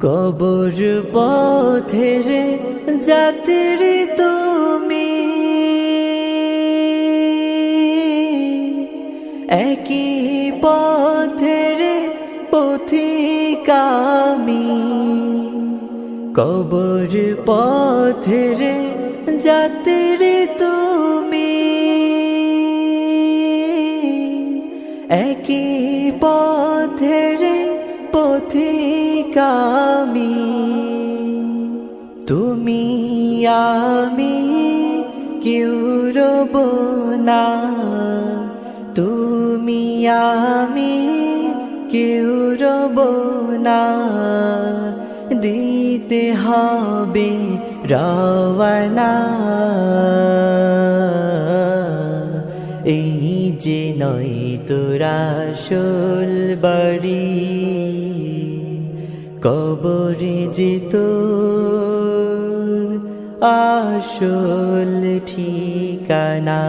কবর পথের যাত্রী তুমি, একই পথের পথিক আমি। কবর পথের যাত্রী তুমি, একই পথের পথিক আমি। তুমি আমি কেউ রব না, তুমি আমি কেউ রব না। দিতে হবে রওয়ানা, এই যে নয় তোর আসল বাড়ি, কবরে যে তোর আসল ঠিকানা।